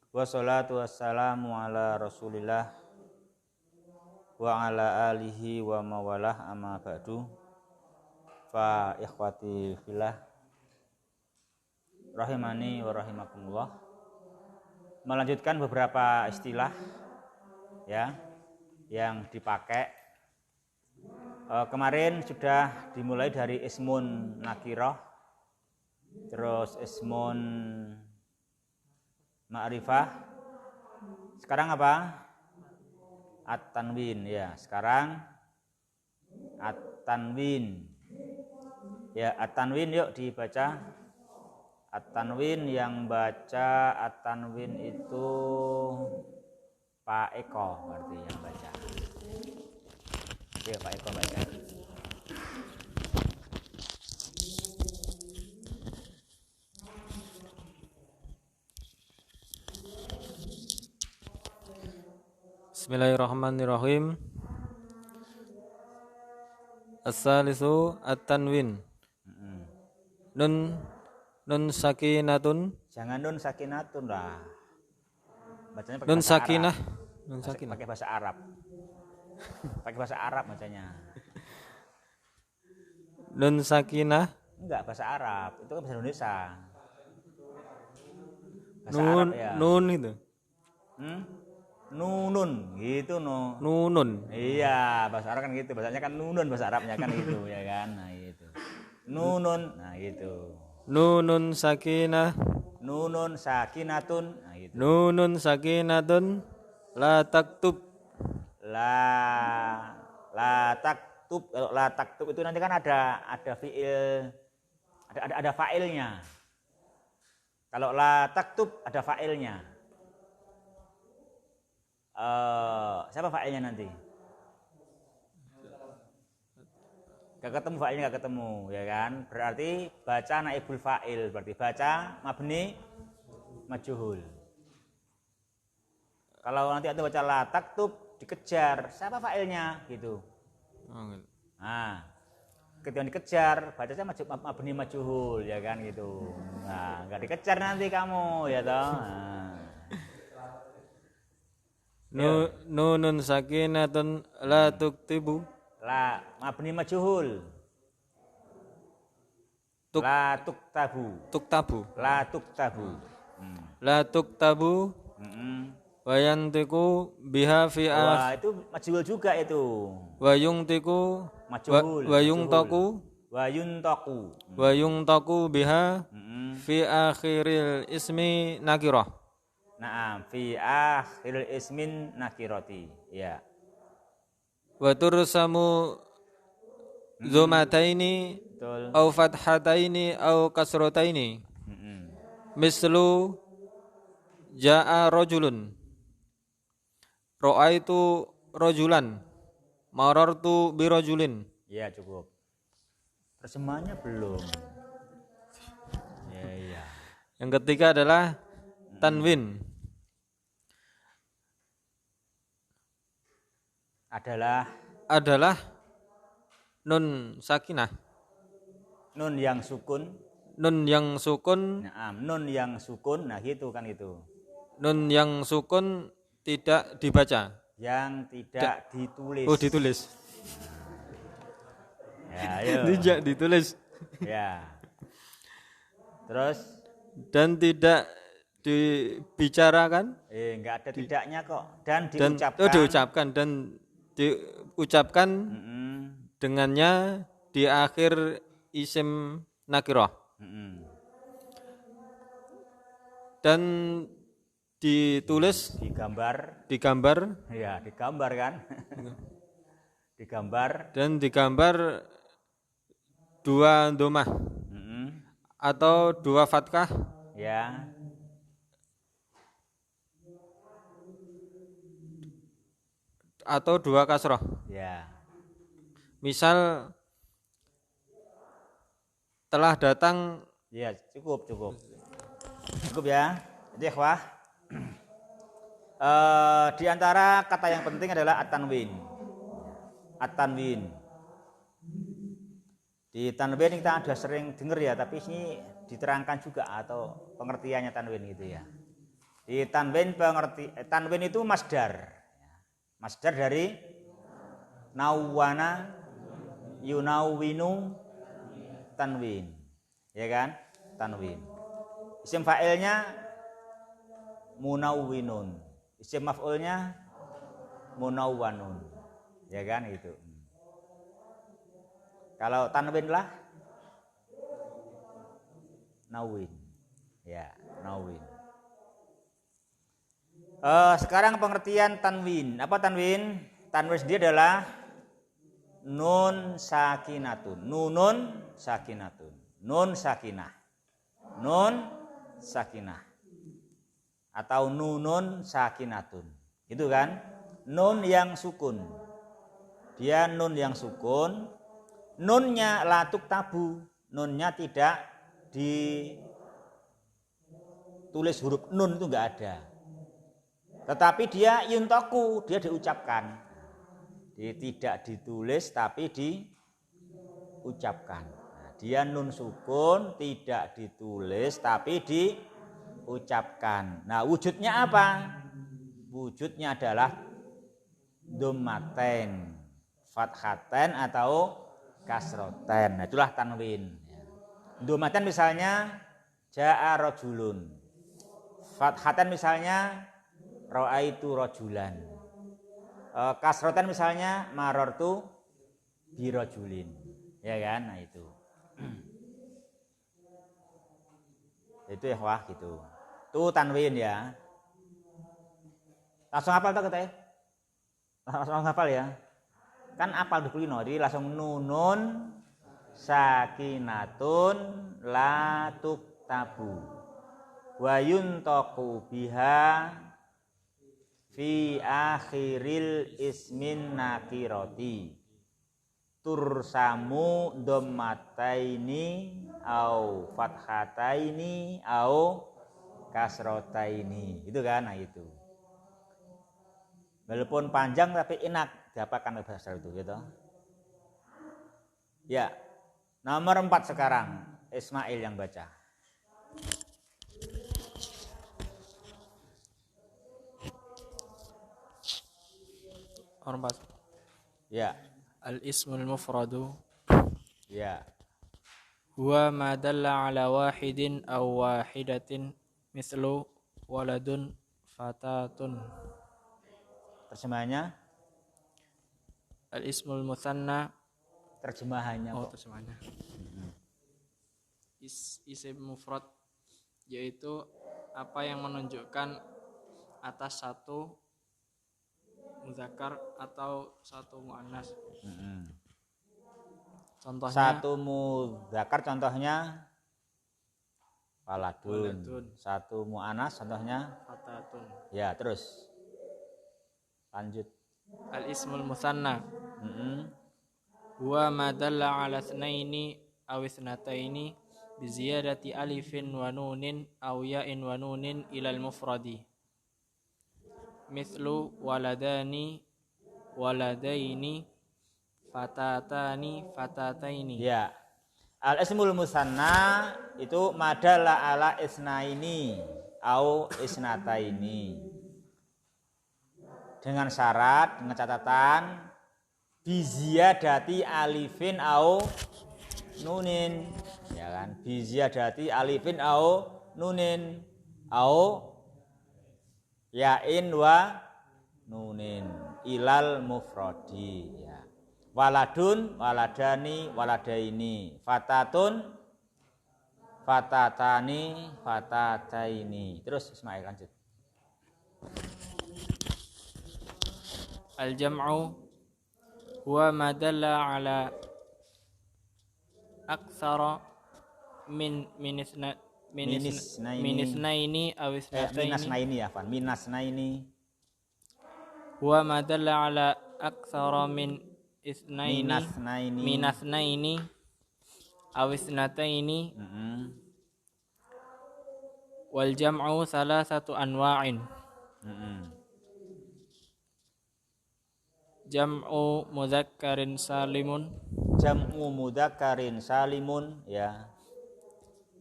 Wassalatu wassalamu ala Rasulillah wa ala alihi wa mawalah amma ba'du. Fa ikhwati fillah rahimani wa rahimakumullah. Melanjutkan beberapa istilah ya yang dipakai. Kemarin sudah dimulai dari ismun nakirah, terus ismun ma'rifah. Sekarang apa? At-tanwin ya. Sekarang at-tanwin. Ya, at-tanwin yuk dibaca. At-tanwin yang baca at-tanwin itu Pak Eko berarti yang baca. Oke, Pak Eko baca. Bismillahirrahmanirrahim. As-salisu at-tanwin. Nun sakinatun. Jangan nun sakinatun lah. Bacanya pakai Nun bahasa sakinah. Arab. Nun sakinah. Pakai bahasa Arab. Pakai bahasa Arab bacanya. Nun sakinah. Enggak, bahasa Arab. Itu kan bahasa Indonesia. Bahasa Nun Arab ya. nun itu. Nunun gitu no. Nunun. Iya, bahasa Arab kan gitu. Bahasanya kan nunun, bahasa Arabnya kan gitu ya kan. Nah, gitu. Nunun, nah gitu. Nunun sakinah. Nunun sakinatun, nah gitu. Nunun sakinatun la taktub. La taktub. Kalau la taktub itu nanti kan ada fiil, ada fa'ilnya. Kalau la taktub ada fa'ilnya. Siapa fa'ilnya nanti? Gak ketemu fa'ilnya, gak ketemu ya kan. Berarti baca naibul fa'il, berarti baca mabni majhul. Kalau nanti ada baca la taktub dikejar, siapa fa'ilnya gitu. Nah, ketika dikejar bacanya mabni majhul ya kan gitu. Nah, enggak dikejar nanti kamu ya toh. Nah. Nunun sakinatun la tuktibu. La mabni majhul. La tuktabu. Tuktabu. La tuktabu. La tuktabu. Wa yantiku biha fi Wah, itu majhul juga itu. wa yungtiku Majhul. wa yungtaku Wayuntaku. wa yungtaku biha fi akhiril ismi nakirah. Naam, fi akhiril ismin nakirati. Ya. Wa tursamu zumataini Betul. au fathataini au kasrataini. Mislu jaa rajulun. Ra'aitu rajulan. Marartu bi rajulin. Ya, cukup. Terjemahannya belum. Ya. Yang ketiga adalah tanwin. Adalah nun sakinah. Nun yang sukun. Nun yang sukun. Nun yang sukun. Nah, gitu kan itu. Nun yang sukun tidak dibaca. Yang tidak ditulis. Oh, ditulis. Ya, ayo. Tidak ditulis. Ya. Terus Dan tidak dibicarakan. Enggak ada tidaknya kok. Dan diucapkan dengannya di akhir isim nakirah. Dan ditulis digambar ya, digambar kan. digambar dua domah atau dua fathah ya, atau dua kasroh ya. Misal telah datang. Ya, cukup ya. Jadi ikhwah, di antara kata yang penting adalah at-tanwin. Di tanwin kita sudah sering dengar ya, tapi ini diterangkan juga atau pengertiannya tanwin gitu ya. Di tanwin tanwin itu masdar. Masdar dari nawwana yunawwinu tanwin. Ya kan? Tanwin. Isim fa'ilnya munawwinun. Isim maf'ulnya munawwanun. Ya kan itu. Kalau tanwin lah nawin. Ya, nawin. Sekarang pengertian tanwin. Apa tanwin? Tanwin sendiri adalah nun sakinatun. Nunun sakinatun. Nun sakinah. Nun sakinah. Atau nunun sakinatun. Itu kan? Nun yang sukun. Dia nun yang sukun. Nunnya latuk tabu. Nunnya tidak ditulis huruf nun, itu enggak ada. Tetapi dia yuntoku, dia diucapkan. Dia tidak ditulis tapi diucapkan. Nah, dia nun sukun, tidak ditulis tapi diucapkan. Nah, wujudnya apa? Wujudnya adalah dhammaten, fathaten atau kasroten. Nah, itulah tanwin. Dhammaten misalnya jaa rajulun. Fathaten misalnya ra'aitu rajulan. Kasroten misalnya marartu birajulin. Ya kan? Nah itu. Itu ya wah gitu. Itu tanwin ya. Langsung hafal tak kita ya? Langsung hafal ya. Kan apal di kulino, jadi langsung nunun sakinatun la tuktabu wa yuntaqu biha fi akhiril ismin nakirati tursamu dhammataini au fathataini au kasrotaini. Itu kan? Nah itu. Walaupun panjang tapi enak dihafalkan bahasa itu gitu. Ya. Nomor 4 sekarang Ismail yang baca. Nomor 4. Ya. Al-ismul mufradu. Ya. Huwa ma dalla ala wahidin aw wahidatin mislu waladun fatatun. Terjemahannya? Al-ismul mutsanna. Terjemahannya kok. Terjemahannya. Isim mufrad yaitu apa yang menunjukkan atas satu muzakkar atau satu muannas. Contohnya satu muzakkar contohnya waladun. Satu muannas contohnya fatatun. Ya, terus. Lanjut. Al-ismul mutsanna. Huwa ma dalla ala tsnaini aw tsnataini bi ziyadati alifin wa nunin aw ya'in wa nunin ila al-mufradi. Mithlu waladani waladaini fatatani fatataini. Ya. Al-ismul musanna itu madalla ala isnaini au isnataini. Dengan syarat, dengan catatan biziyadati alifin au nunin. Ya kan? Biziyadati alifin au nunin au ya'in wa nunin ilal mufradi. Ya. Waladun, waladani, waladaini, fatatun, fatatani, fatataini. Terus Ismail lanjut. Al-jam'u huwa ma dalla ala aktsara min isnaini aw isnataini. Minasnaini. Huwa ma dalla ala aktsara min minasnaini aw isnataini. Wal jam'u salasatu anwa'in. Jam'u mudzakkarin salimun. Jam'u mudzakkarin salimun, ya.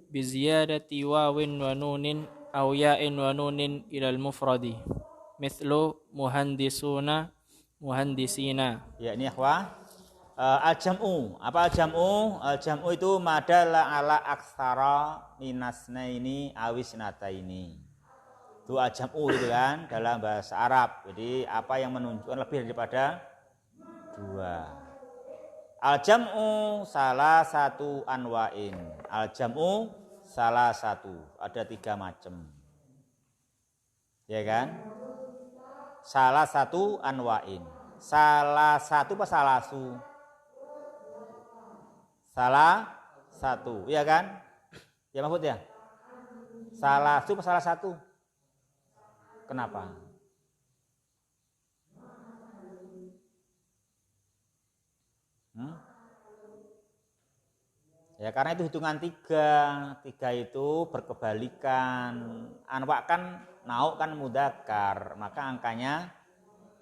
Bi ziyadati wawin wa nunin أو ياء ونون إلى المفرد مثل مهندسون مهندسين. Ya ini ikhwah. Al-jam'u. Apa al-jam'u? Al-jam'u itu madalla ala aktsara minasnaini awisnataini. Itu al-jam'u itu kan dalam bahasa Arab. Jadi apa yang menunjukkan lebih daripada dua. Al-jam'u salah satu anwa'in. Al-jam'u salah satu. Ada 3 macam. Ya kan? Salah satu anwa'in. Salah satu apa salah su? Salah satu, iya kan? Ya Mahfud ya? Salah su apa salah satu? Kenapa? Ya karena itu hitungan 3. 3 itu berkebalikan. Anwa kan nauk kan mudzakkar, maka angkanya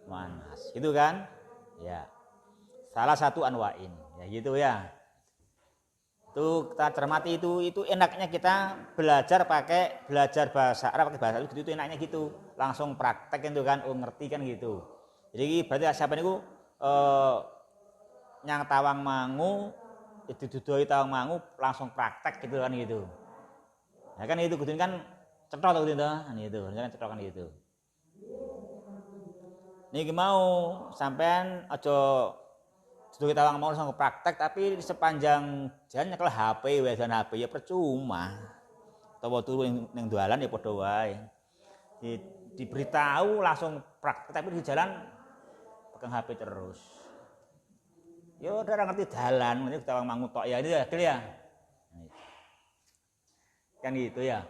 muannas. Gitu kan? Ya. Salah satu anwa'in. Ya gitu ya. Itu kita cermati itu enaknya kita belajar bahasa Arab pakai bahasa itu enaknya gitu. Langsung praktek itu kan, ngerti kan gitu. Jadi berarti siapa niku nyang tawang mangu itu dudoi tawang mangu langsung praktek gitu kan gitu. Ya kan itu kudu kan cetok gitu kan gitu. Kan cetok kan gitu. Niki mau sampean aja dudoi tawang mau langsung praktek tapi sepanjang jalan nyekel HP wesan HP ya percuma. Tawa turu ning dalan ya padha wae. Diberitahu langsung praktek tapi di jalan pegang HP terus. Ya udah ngerti dalan, mesti tawang mangu tok ya itu ya, adil ya. Kan gitu ya.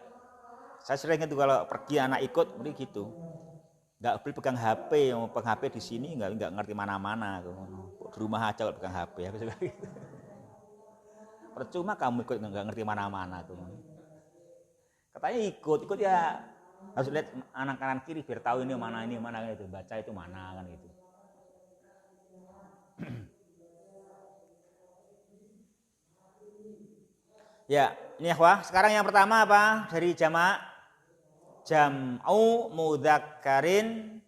Saya sering itu kalau pergi anak ikut mesti gitu. Enggak boleh pegang HP, mau pegang HP di sini enggak ngerti mana-mana. Di rumah aja kalau pegang HP aku suka gitu. Percuma kamu ikut enggak ngerti mana-mana tuh. Katanya ikut ya harus lihat anak kanan kiri biar tahu ini mana gitu, baca itu mana kan gitu. Ya, ini ikhwah. Sekarang yang pertama apa? Dari jamak jam'u mudzakkarin.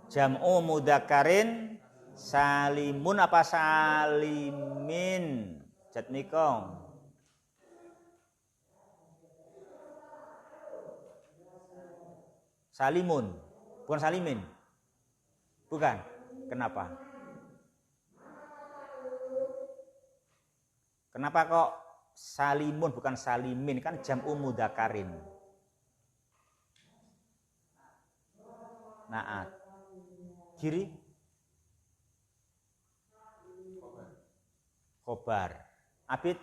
Jam'u mudzakkarin salimun apa salimin? Jatnikong. Salimun, bukan salimin. Bukan. Kenapa? Kenapa kok salimun bukan salimin? Kan jam'u mudzakarin. Naat. Kiri? Khobar. Abid?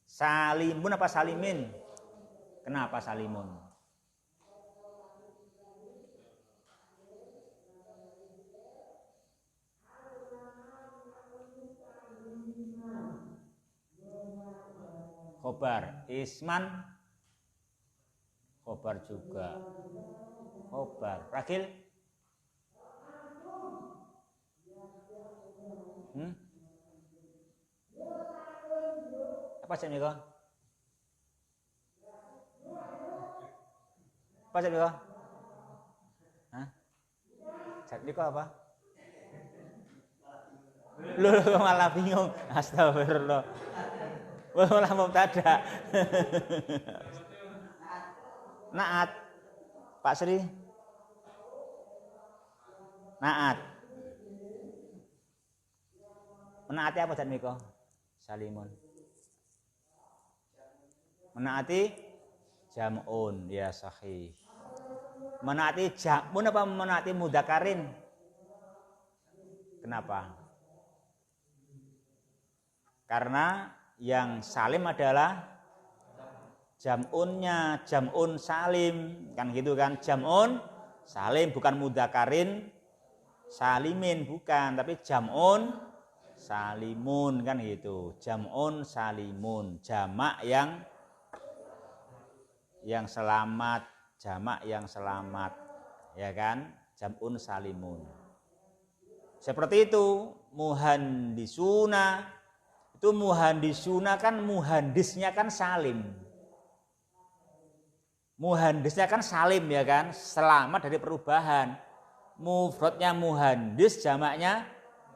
Salimun apa salimin? Kenapa salimun? Khobar. Isman? Khobar juga. Khobar. Ragil? Apa sih Niko? Apa sih Niko? Hah? Niko apa? Lu malah bingung. Astagfirullah. Malah mubtada. Naat. Pak Sri. Naat. Menaati apa Jan Miko? Salimun. Menaati jam'un, ya sahih. Menaati jam'un apa menaati mudzakarin? Kenapa? Karena yang salim adalah jam'unnya, jam'un salim, kan gitu kan? Jam'un salim bukan mudzakarin salimin bukan, tapi jam'un salimun kan gitu. Jam'un salimun, jamak yang selamat, jamak yang selamat, ya kan? Jam'un salimun. Seperti itu, muhandisuna itu Itu muhandisuna kan muhandisnya kan salim. Muhandisnya kan salim ya kan, selamat dari perubahan. Mufradnya muhandis, jamaknya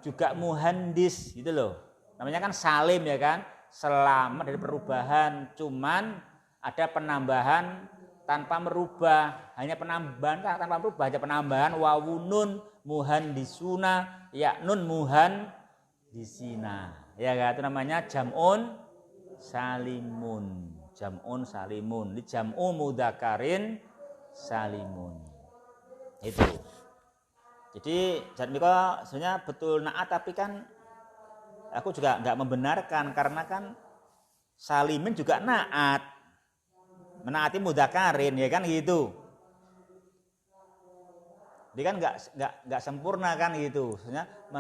juga muhandis gitu loh. Namanya kan salim ya kan, selamat dari perubahan. Cuman ada penambahan tanpa merubah, hanya penambahan tanpa merubah, aja penambahan wawunun muhandisuna, ya nun muhandisina. Ya kan, itu namanya jam'un salimun. Jam'un salimun. Ini jam'u mudzakarin salimun. Itu. Jadi jadmiko sebenarnya betul naat, tapi kan aku juga nggak membenarkan karena kan salimin juga naat, menaati mudzakarin ya kan gitu. Dia kan nggak sempurna kan gitu, sebenarnya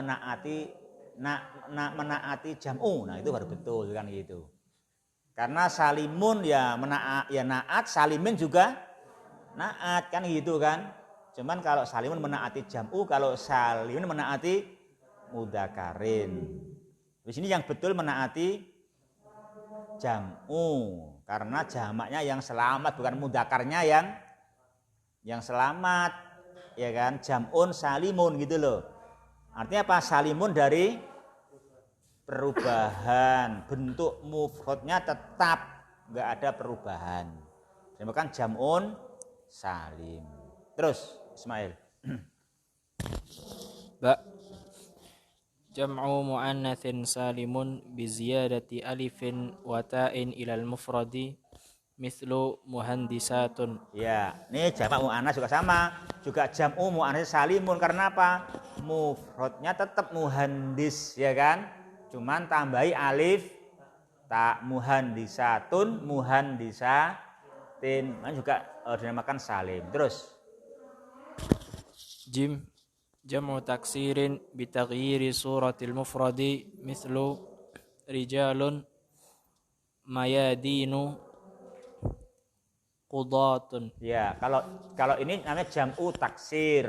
menaati jam'u, nah itu baru betul kan gitu. Karena salimun ya naat, salimin juga naat kan gitu kan. Cuman kalau salimun menaati jam'u, kalau salimun menaati mudzakarin. Di sini yang betul menaati jam'u, karena jamaknya yang selamat, bukan mudzakarnya yang selamat, ya kan? Jam'un salimun gitu loh. Artinya apa? Salimun dari perubahan, bentuk mufradnya tetap nggak ada perubahan. Demikian jam'un salim. Terus Ismail. Ba jam'u muannatsin salimun bi ziyadati alifin wa ta'in ilal mufradi mislu muhandisatun. Ya, ini jamak muannas juga sama, juga jam'u muannas salimun. Karena apa? Mufradnya tetap muhandis ya kan? Cuman tambahi alif tak, muhandisatun, muhandisatin. Kan juga dinamakan salim. Terus Jim jam'u taksirin bi taghyiri suratil mufradi mislu rijalun mayadinu qudatun. ya, kalau ini namanya jam'u taksir,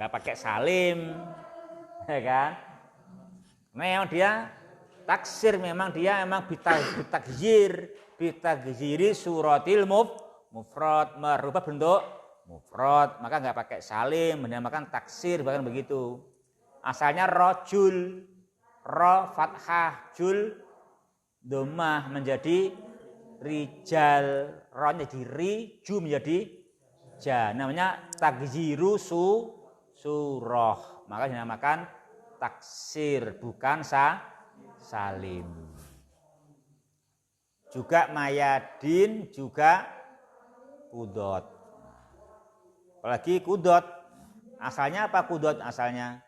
nggak pakai salim, ya kan? Memang dia taksir, memang dia bitaghiri suratil mufrad, merubah bentuk mufrad, maka nggak pakai salim, dinamakan taksir, bahkan begitu. Asalnya rojul, ro fathah, jul dhammah menjadi rijal, ro menjadi ri, ju menjadi ja. Namanya taghyiru surah, maka dinamakan taksir, bukan salim. Juga mayadin, juga kudot. Apalagi kudot, asalnya apa kudot? Asalnya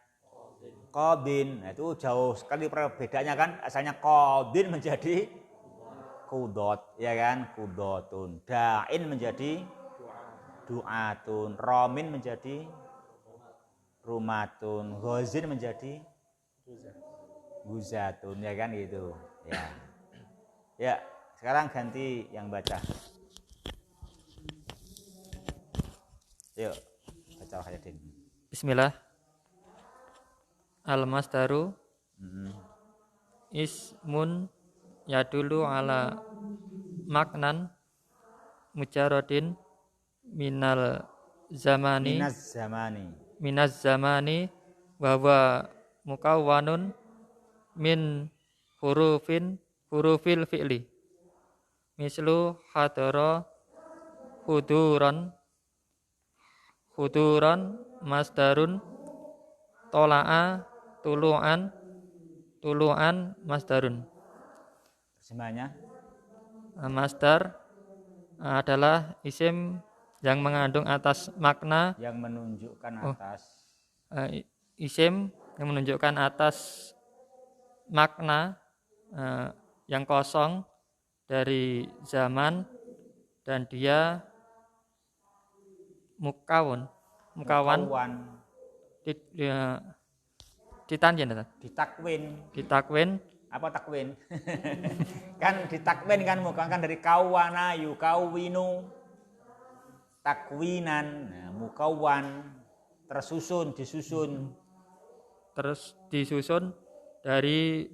kodin. Nah, itu jauh sekali perbedaannya kan. Asalnya kodin menjadi kudot, ya kan? Kudotun. Da'in menjadi du'atun. Romin menjadi rumatun. Ghozin menjadi guzatun, ya kan gitu. Ya. Ya, sekarang ganti yang baca. Yuk, baca Khairuddin. Bismillah. Al-masdaru ismun yadulu ala maknan mujarradin minaz zamani wa huwa mukawwanun min hurufil fi'li mislu hadara huduran masdarun tola'a tulu'an masdarun. Terjemahnya? Masdar adalah isim yang mengandung atas makna, yang menunjukkan atas isim yang menunjukkan atas makna yang kosong dari zaman, dan dia mukawan ditanjen, ditakwin. Apa takwin? Kan ditakwin kan, mukawan kan dari kawana yukawinu, takwinan. Nah, mukawan disusun terus disusun dari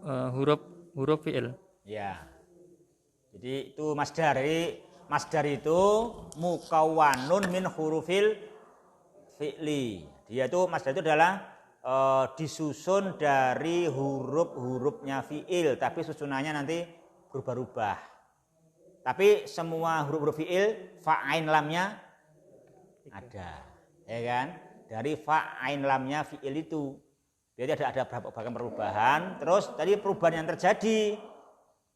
huruf fi'il. Ya. Jadi itu masdar. Jadi masdar itu mukawwanun min hurufil fi'li. Dia itu masdar itu adalah disusun dari huruf-hurufnya fi'il, tapi susunannya nanti berubah-ubah. Tapi semua huruf-huruf fi'il fa'ain lamnya ada, ya kan? Dari fa'ain lamnya fi'il itu. Jadi ada beberapa perubahan. Terus tadi perubahan yang terjadi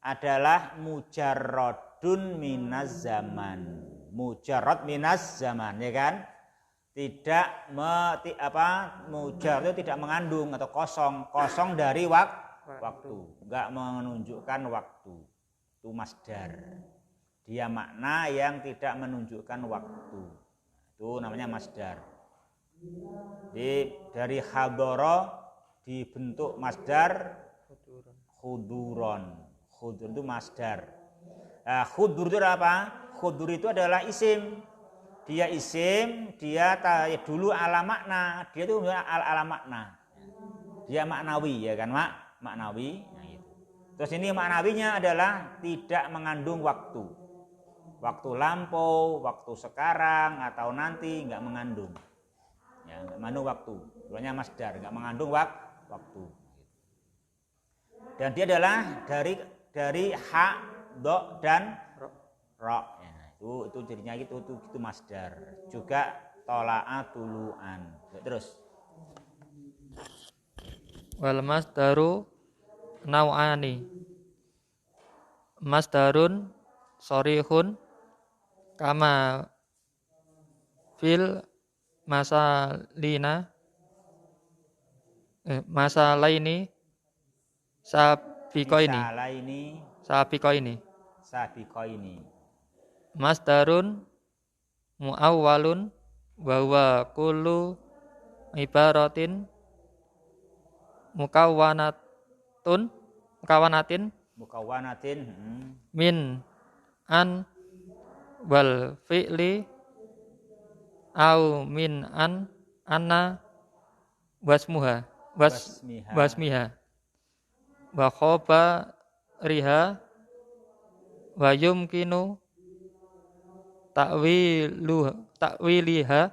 adalah mujarrodun minaz zaman. Mujarrod minaz zaman, ya kan? Tidak mujar itu tidak mengandung atau kosong dari waktu, enggak menunjukkan waktu. Itu masdar. Dia makna yang tidak menunjukkan waktu. Itu namanya masdar. Jadi dari hadoro dibentuk masdar khuduron. Khudur itu masdar. Khudur itu apa? Khudur itu adalah isim. Dia isim, dia dulu ala makna, dia itu ala makna. Dia maknawi, ya kan, maknawi. Nah, gitu. Terus ini maknawinya adalah tidak mengandung waktu. Waktu lampau, waktu sekarang atau nanti enggak mengandung. Ya, enggak mengandung waktu. Namanya masdar, enggak mengandung waktu. Dan dia adalah dari ha, do dan ro. Itu jadinya itu masdar. Juga tola'a tulu'an. Terus Wal masdaru nau'ani. Masdarun sorihun kama fil masalaini sabiqaini. Masdarun muawwalun wa huwa kullu ibaratin mukawwanatin min an wal fi'li au min an anna wasmiha wa khabariha wa yumkinu ta'wiliha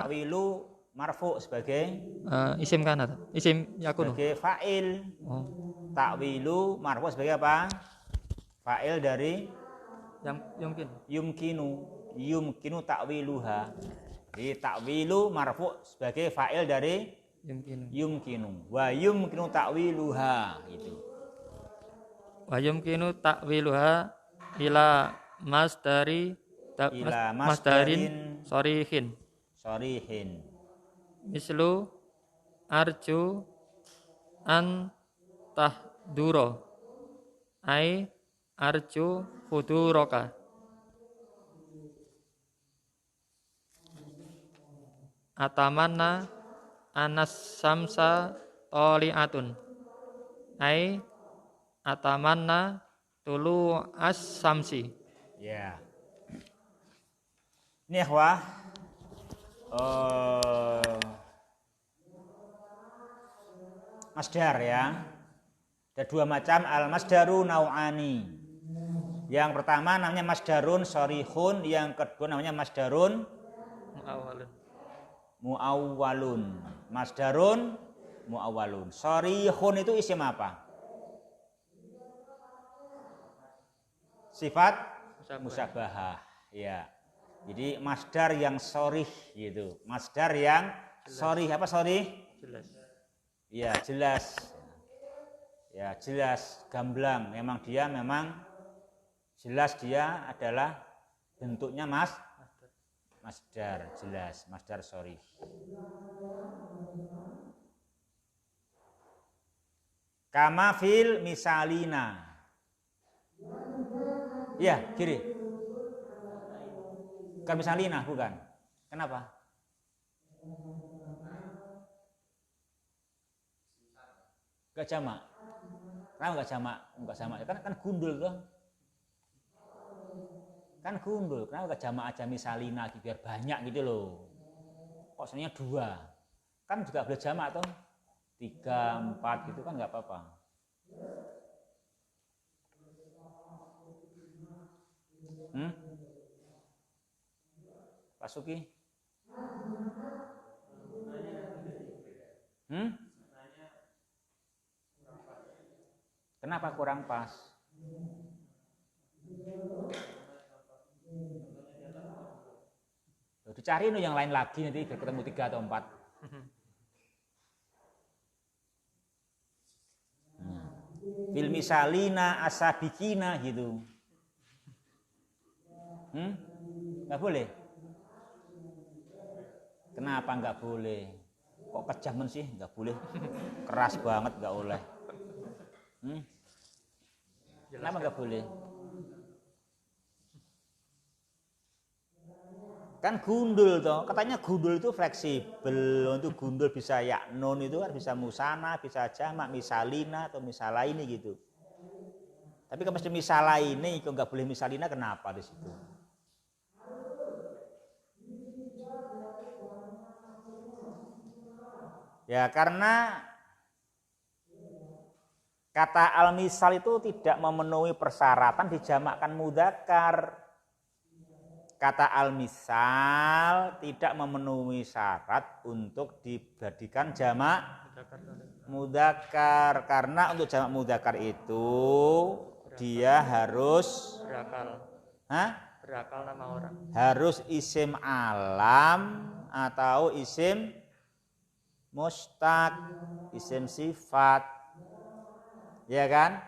ta'wilu marfu sebagai isim kan atau isim yakunu sebagai fa'il. Ta'wilu marfu sebagai apa? Fa'il dari yang yumkinu ta'wiluha. Jadi ta'wilu marfu sebagai fa'il dari yumkinu. Wa yumkinu ta'wiluha gitu. Wa yumkinu ta'wiluha ila masdarin sorihin. Mislu arju an tahduro ai arju huduraka. Atamanna anas samsa toli'atun ai atamanna tulu as samsi. Ya. Ini ikhwah masdar ya. Ada dua macam al-masdaru nau'ani. Yang pertama namanya masdarun sorihun, yang kedua namanya masdarun muawwalun. Masdarun muawwalun. Sorihun itu isim apa? Sifat musabahah. Ya. Jadi masdar yang sorih gitu. Masdar yang sorih. Apa sorih? Jelas. Ya jelas. Ya jelas, gamblang. Memang jelas dia adalah bentuknya masdar jelas, masdar sorih. Kama fil misalina. Ya, kiri. Bukan misalina, bukan. Kenapa? Enggak jamak. Kenapa enggak jamak? Enggak jamak. Kan gundul tuh. Kan gundul. Kenapa enggak jamak aja misalina biar banyak gitu loh. Kok sebenarnya dua. Kan juga boleh jamak toh. 3, 4 gitu kan nggak apa-apa. Pak Suki? Kenapa kurang pas? Dicari yang lain lagi nanti ketemu 3 atau 4. Fil misalina asabikina gitu. Nggak boleh. Kenapa nggak boleh? Kok kejaman sih? Nggak boleh. Keras banget nggak boleh. Kenapa nggak boleh? Kan gundul toh, katanya gundul itu fleksibel. Untuk gundul bisa yaknun itu kan bisa musana, bisa jamak, misalina atau misalaini gitu. Tapi kalau mesti misalaini, kok nggak boleh misalina, kenapa di situ? Ya karena kata al-misal itu tidak memenuhi persyaratan dijamakkan mudzakkar. Kata al-misal tidak memenuhi syarat untuk dijadikan jamak mudzakkar. Karena untuk jamak mudzakkar itu dia harus berakal nama orang. Harus isim alam atau isim mustaq, isim sifat. Ya kan?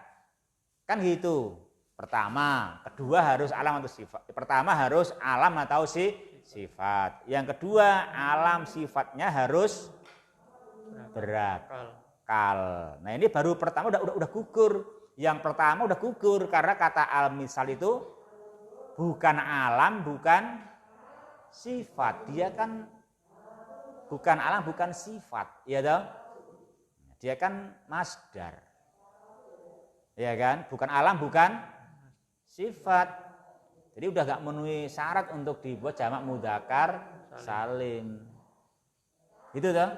Kan gitu. Pertama, kedua harus alam atau sifat. Pertama harus alam atau sifat. Yang kedua, alam sifatnya harus berakal. Nah, ini baru pertama udah gugur. Yang pertama udah gugur karena kata al-misal itu bukan alam, bukan sifat. Dia kan bukan alam, bukan sifat, ya toh? Dia kan masdar. Ya kan? Bukan alam, bukan sifat. Jadi udah gak memenuhi syarat untuk dibuat jamak mudzakkar salim. Gitu toh?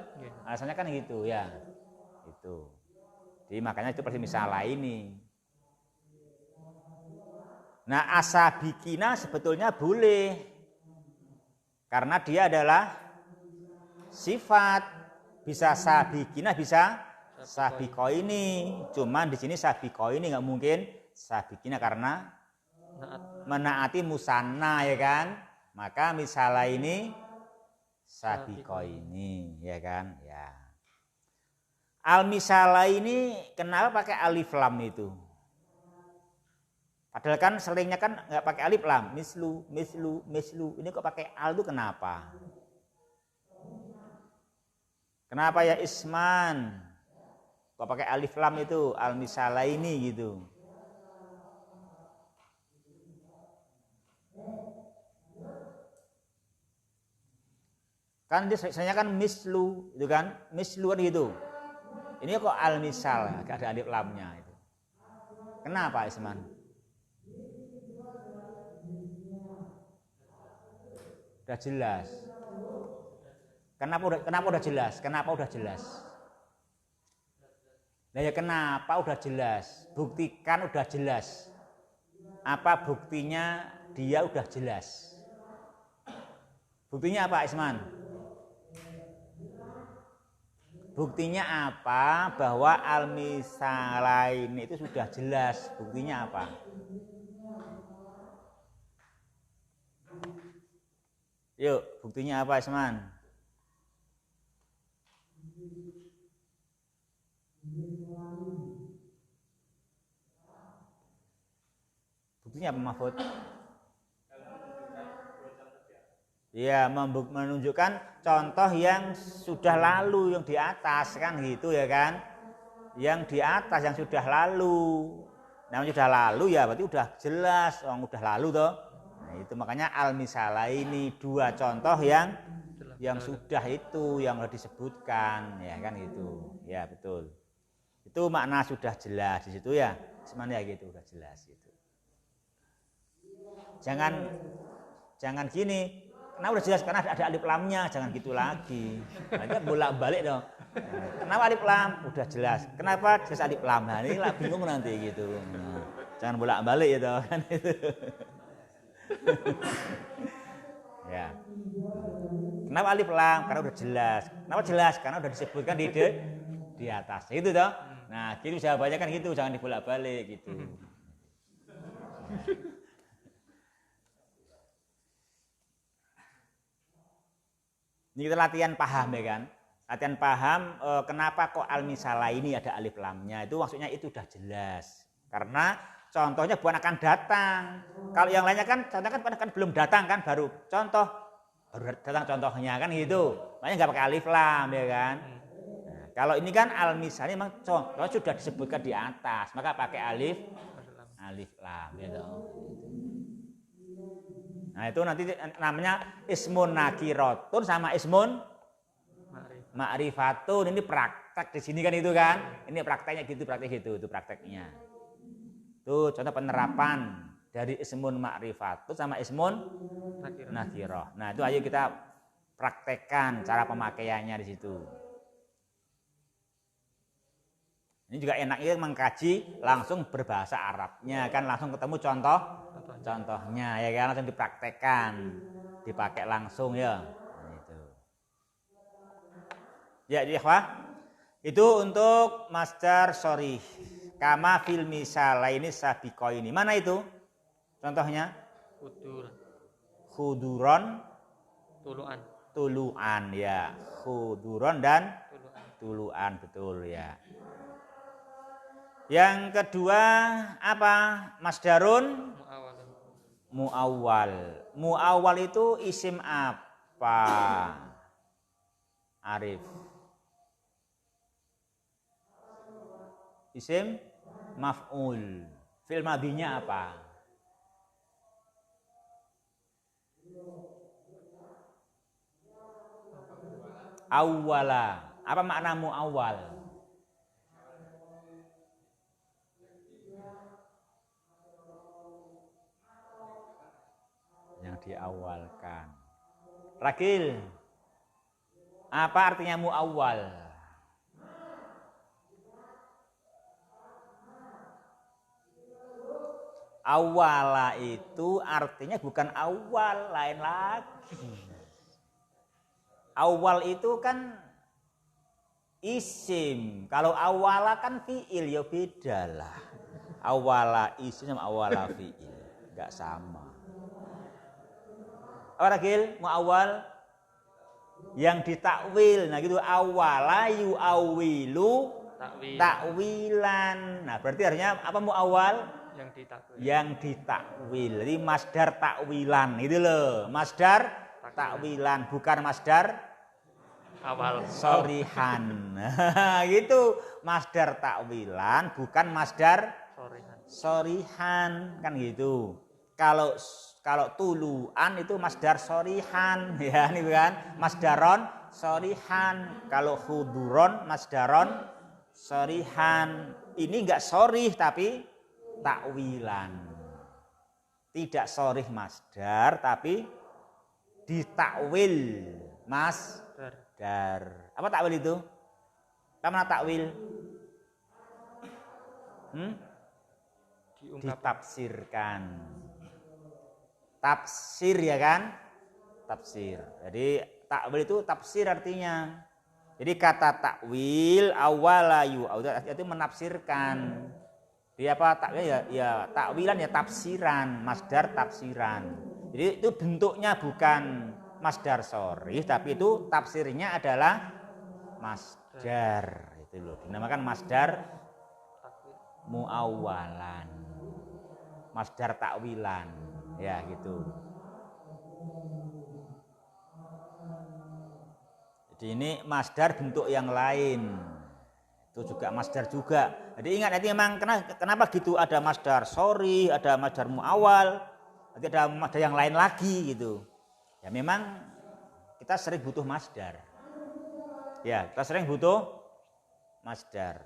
Alasannya kan gitu ya. Itu. Jadi makanya itu pasti misalah ini. Nah, asabikina sebetulnya boleh. Karena dia adalah sifat. Bisa sabikina, bisa sabikoini. Cuman di sini sabikoini nggak mungkin sabikina karena menaati musanna, ya kan? Maka misalah ini sabikoini, ya kan? Ya. Al-misalah ini kenapa pakai alif lam itu? Padahal kan seringnya kan nggak pakai alif lam, mislu. Ini kok pakai al itu kenapa? Kenapa ya Isman? Kok pakai alif lam itu al-misalah ini gitu? Kan dia sebenarnya kan mislu, itu kan? Mislu kan gitu. Ini kok al-misal, gak ada alif lamnya itu. Kenapa Isman? Udah jelas. Kenapa udah jelas? Kenapa udah jelas? Nah ya kenapa udah jelas? Buktikan udah jelas. Apa buktinya dia udah jelas? Buktinya apa Isman? Buktinya apa bahwa al-misalain itu sudah jelas? Buktinya apa? Yuk, buktinya apa Isman? Buktinya apa Mahfud? Ya, menunjukkan contoh yang sudah lalu, yang di atas kan gitu ya kan? Yang di atas yang sudah lalu. Nah, yang sudah lalu ya berarti udah jelas, orang udah lalu toh. Nah, itu makanya al-misalah ini dua contoh yang sudah itu yang sudah disebutkan ya kan gitu. Ya, betul. Itu makna sudah jelas di situ ya. Semuanya gitu udah jelas gitu. Jangan gini. Kenapa udah jelas? Karena ada alif lamnya, jangan gitu lagi. Nah, itu bolak-balik dong. Kenapa alif lam? Udah jelas. Kenapa jelas alif lam? Nah, ini lah bingung nanti gitu. Nah, jangan bolak-balik ya toh kan itu. Ya. Kenapa alif lam? Karena udah jelas. Kenapa jelas? Karena udah disebutkan di atas. Itu toh. Nah, gitu jawabannya kan gitu, jangan dibolak-balik gitu. Ini kita latihan paham ya kan. Latihan paham kenapa kok al-misalah ini ada alif lamnya. Itu maksudnya itu udah jelas. Karena contohnya bukan akan datang. Kalau yang lainnya kan contohnya kan belum datang kan baru contoh. Baru datang contohnya kan gitu. Makanya nggak pakai alif lam ya kan. Nah, kalau ini kan al-misalah memang contoh sudah disebutkan di atas. Maka pakai alif lam gitu. Nah itu nanti namanya ismun nakirotun sama ismun ma'rifatun. Ini praktek di sini kan itu kan. Ini prakteknya gitu, itu prakteknya. Itu contoh penerapan dari ismun ma'rifatun sama ismun nakiroh. Nah itu ayo kita praktekkan cara pemakaiannya di situ. Ini juga enaknya mengkaji langsung berbahasa Arabnya kan, langsung ketemu contohnya ya kan, langsung dipraktekkan, dipakai langsung ya. Itu. Ya, ikhwah. Itu untuk masdar sharih. Kama fil misalah ini sabiqo ini. Mana itu? Contohnya? Khuduron, tuluan ya. Khuduron dan tuluan betul ya. Yang kedua apa? Masdarun muawwal. Muawwal itu isim apa? Arif. Isim maf'ul. Fi'il madhinya apa? Awwala. Apa makna muawwal? Yang diawalkan. Rakil. Apa artinya muawwal? Awala itu artinya bukan awal, lain lagi. Awal itu kan isim. Kalau awala kan fi'il ya beda lah. Awala isim sama awala fi'il. Enggak sama. Rakil muawwal yang ditakwil. Nah gitu awala yu'awilu takwilan. Nah berarti artinya apa muawwal? Yang ditakwil. Jadi masdar takwilan itu loh. Masdar takwilan bukan masdar awal sorihan. Gitu. Masdar takwilan bukan masdar sorihan kan gitu. Kalau tuluan itu masdar sorihan ya nih kan, masdaron sorihan. Kalau khuduron masdaron sorihan. Ini enggak sorih tapi takwilan. Tidak sorih masdar tapi ditakwil masdar. Apa takwil itu? Apa takwil? Ditafsirkan. Tafsir ya kan? Tafsir. Jadi takwil itu tafsir artinya. Jadi kata takwil awalayu itu menafsirkan. Dia apa takwil ya takwilan ya tafsiran, masdar tafsiran. Jadi itu bentuknya bukan masdar sharih tapi itu tafsirnya adalah masdar. Itu loh dinamakan masdar muawwalan. Masdar takwilan. Ya gitu. Jadi ini masdar bentuk yang lain. Itu juga masdar juga. Jadi ingat nanti memang kenapa gitu ada masdar sharih, ada masdar muawwal, nanti ada masdar yang lain lagi gitu. Ya memang kita sering butuh masdar. Ya, kita sering butuh masdar.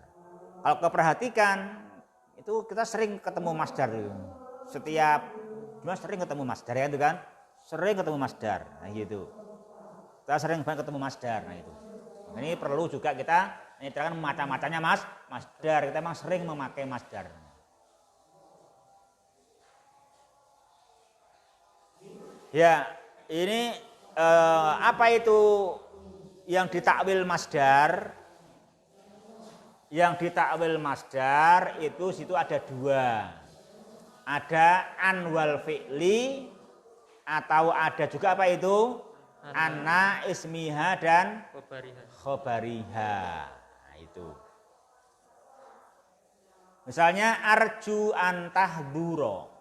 Kalau kita perhatikan itu kita sering ketemu masdar. Setiap cuma sering ketemu masdar ya itu kan. sering ketemu masdar. Nah gitu. Kita sering banget ketemu masdar. Nah itu. Ini perlu juga kita menyediakan macam-macamnya masdar. Kita memang sering memakai masdar. Ya, ini apa itu yang ditakwil masdar? Yang ditakwil masdar itu situ ada dua. Ada anwal fi'li atau ada juga apa itu? Anna ismiha dan khobariha. Nah, itu. Misalnya arju antahduro.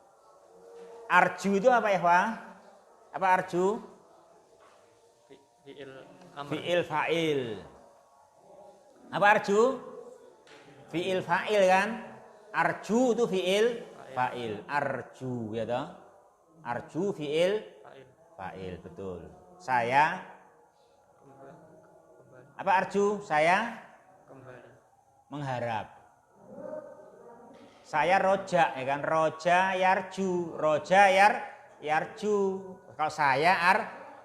Arju itu apa ya, Pak? Apa arju? Fi'il fa'il. Apa arju? Fi'il fa'il kan? Arju itu fi'il fa'il. Arju ya toh? Arju fi'il fa'il, betul. Saya apa arju? Saya mengharap. Saya roja ya kan? Roja yarju. Roja yarju. Kalau saya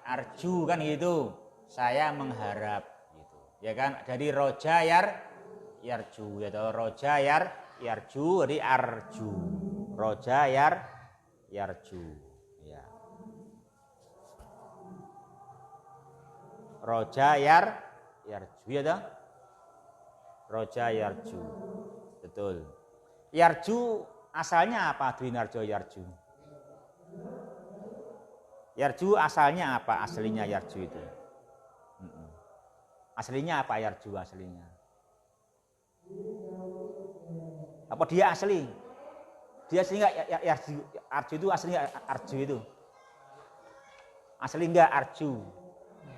arju kan gitu. Saya mengharap gitu. Ya kan? Jadi roja yarju ya toh. Roja yarju jadi arju. Roja yarju. Ya. Roja yarju ya toh. Roja yarju. Betul. Yarju asalnya apa? Dwinarjo yarju. Yarju asalnya apa? Aslinya yarju itu. Aslinya apa yarju aslinya? Apa dia asli? Dia asli enggak yarju? Arju itu asli enggak arju itu? Asli enggak arju?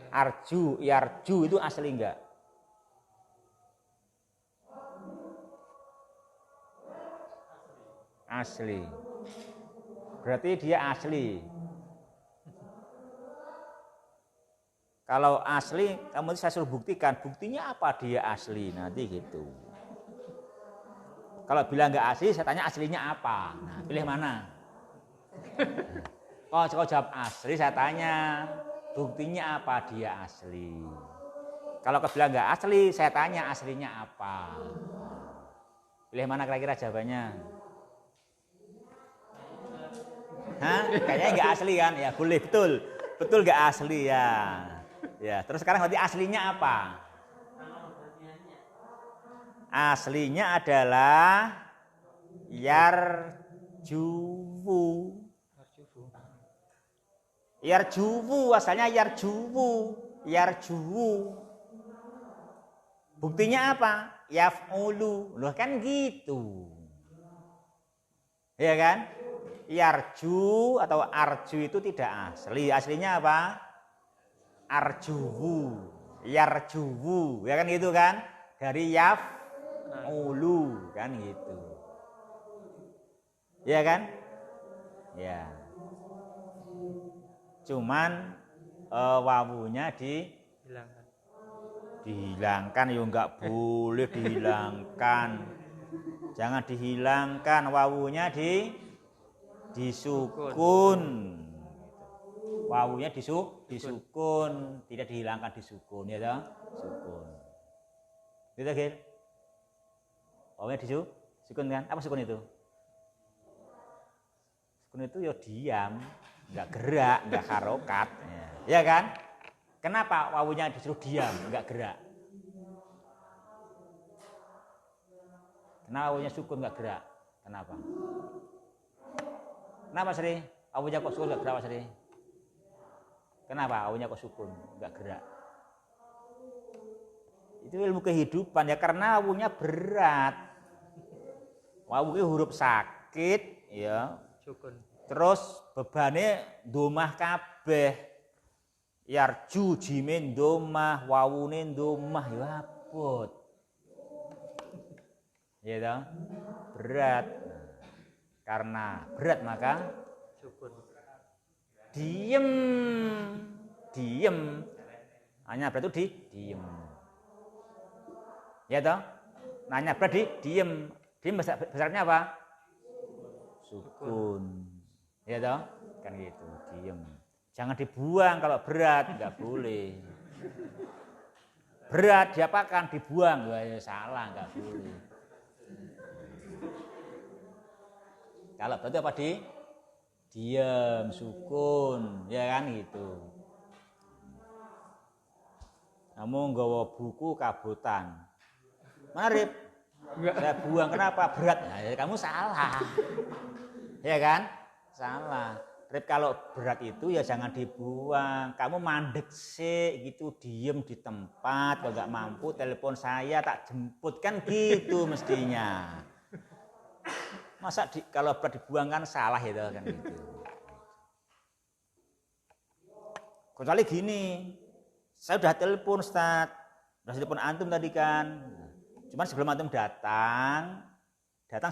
Arju, yarju itu asli enggak? Asli. Berarti dia asli. Kalau asli, kamu saya suruh buktikan. Buktinya apa dia asli? Nanti gitu. Kalau bilang nggak asli, saya tanya aslinya apa? Nah, pilih mana? Kalau jawab asli, saya tanya buktinya apa dia asli. Kalau kau bilang nggak asli, saya tanya aslinya apa? Pilih mana kira-kira jawabannya? Hah? Kayaknya nggak asli kan? Ya boleh, betul. Betul nggak asli ya. Ya, terus sekarang berarti aslinya apa? Aslinya adalah yarjuwu. Yarjuwu asalnya yarjuwu. Buktinya apa? Yaf'ulu. Loh kan gitu. Ya kan? Yarju atau arju itu tidak asli. Aslinya apa? Arjuwu. Yarjuwu. Ya kan gitu kan? Dari yaf'ulu kan gitu. Ya kan? Ya. Cuman wawunya dihilangkan ya enggak boleh dihilangkan. Jangan dihilangkan, wawunya disukun. Wawunya disukun, tidak dihilangkan disukun ya toh? Sukun. Gitu kan? Wawunya disukun kan? Apa sukun itu? Sukun itu ya diam, enggak gerak, enggak harokat, ya kan? Kenapa wawunya disuruh diam, enggak gerak? Kenapa wawunya sukun enggak gerak? Kenapa? Kenapa Sri? Wawunya kok sukun enggak gerak Sri? Kenapa wawunya kok sukun enggak gerak? Itu ilmu kehidupan ya, karena wawunya berat. Wawu itu huruf sakit ya. Sukun. Terus bebannya domah kabeh. Yarju jimin domah, wawune domah ya abot. Ya toh? Berat. Karena berat maka Sukun. diem. Hanya berat itu diem. Ya toh? Nanya berat diem. Diem besarnya apa? Sukun. Ya toh? Kan gitu, diem. Jangan dibuang kalau berat, nggak boleh. Berat diapakan? Dibuang, wah ya salah, nggak boleh. Kalau berarti apa diam, sukun, ya kan gitu. Kamu nggawa buku kabutan, mana Rip? Saya buang, kenapa? Berat. Nah, ya kamu salah, ya kan? Salah. Rip, kalau berat itu ya jangan dibuang. Kamu mandek sih gitu, diem di tempat. Kalau nggak mampu telepon saya tak jemput, kan gitu mestinya. Masa kalau berat dibuang kan salah itu kan gitu. Kecuali gini, saya udah telepon Ustaz, udah telepon antum tadi kan. Cuman sebelum antum datang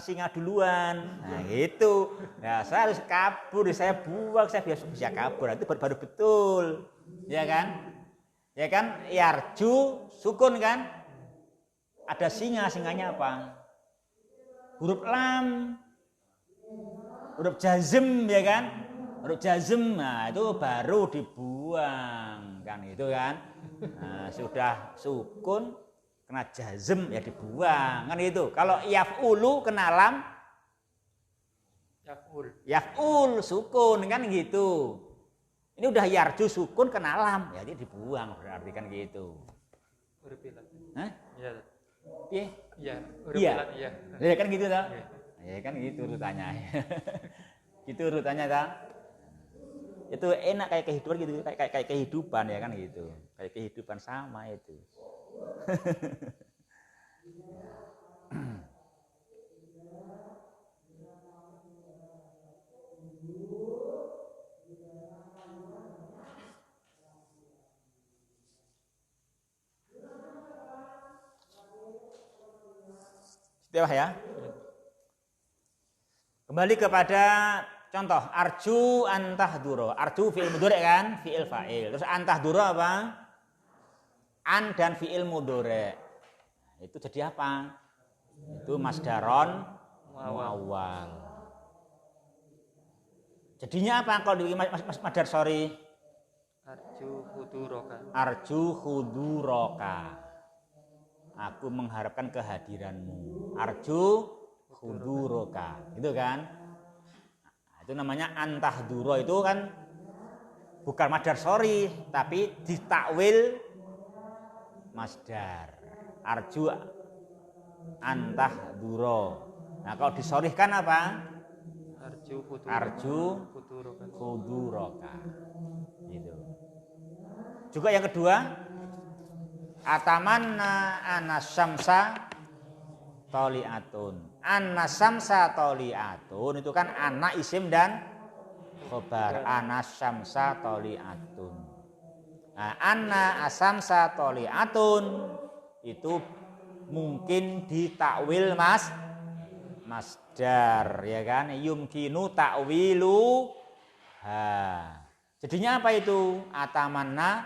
singa duluan. Nah gitu. Nah saya harus kabur, saya buang, saya bisa kabur. Itu baru betul. Ya kan? Ya kan? Yarju, sukun kan? Ada singanya apa? Huruf lam. Huruf jazm, ya kan? Huruf jazm, nah itu baru dibuang. Kan gitu kan? Nah, sudah sukun, kena jazm ya dibuang, kan itu. Kalau yaf'ulu kena lam, yaf'ul sukun, kan gitu. Ini udah yarju sukun kena lam, ya dia dibuang, berarti kan gitu. Hah? Iya. Iya. Iya. Ya kan gitu toh? Ya kan gitu urutannya. Gitu urutannya toh. Itu enak kayak kehidupan gitu, kayak kehidupan ya kan gitu. Kayak kehidupan sama itu. Setiap ya. Kembali kepada contoh arju antahduro. Arju fi'il mudhari kan, fi'il fa'il. Terus antahduro apa? An dan fi'il mudhari. Itu jadi apa? Itu masdaron muawwal. Jadinya apa kalau di masdar sorry? Arju huduroka. Aku mengharapkan kehadiranmu. Arju huduroka. Itu kan? Nah, itu namanya antahduro, itu kan bukan masdar sorry, tapi ditakwil masdar. Arju antahduro. Nah kalau disorihkan apa? Arju huduroka. Gitu. Juga yang kedua, atamanna anasyamsa toliatun. Anasyamsa toliatun itu kan anak isim dan khobar. Anasyamsa toliatun. Nah, anna asamsa toliatun itu mungkin ditakwil masdar, ya kan? Yumkinu takwilu ha. Jadinya apa itu? Atamanna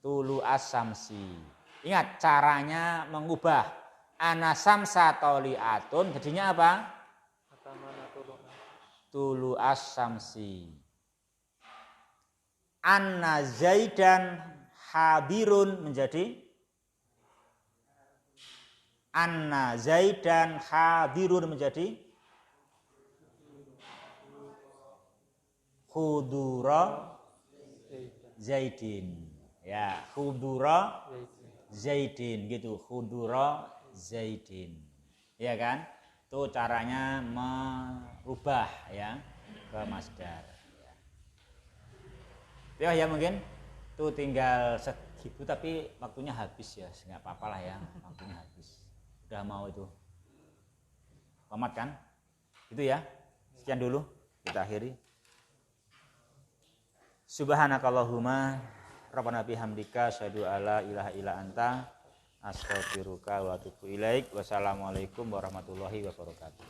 tulu asamsi. Ingat caranya mengubah anasamsa toliatun jadinya apa? Tulu asamsi. Anna zaidan hadirun menjadi anna zaidan hadirun menjadi khudura zaidin. Ya, khudura zaidin gitu, khudura zaidin. Ya kan? Itu caranya merubah ya ke masdar. Ya mungkin itu tinggal segitu tapi waktunya habis ya, nggak apa-apa lah ya, waktunya habis. Udah mau itu komat kan? Itu ya. Sekian dulu kita akhiri. Subhanakallahumma rabbana bihamdika asyhadu alla ilaha illa anta astaghfiruka wa atubu ilaik. Wassalamualaikum warahmatullahi wabarakatuh.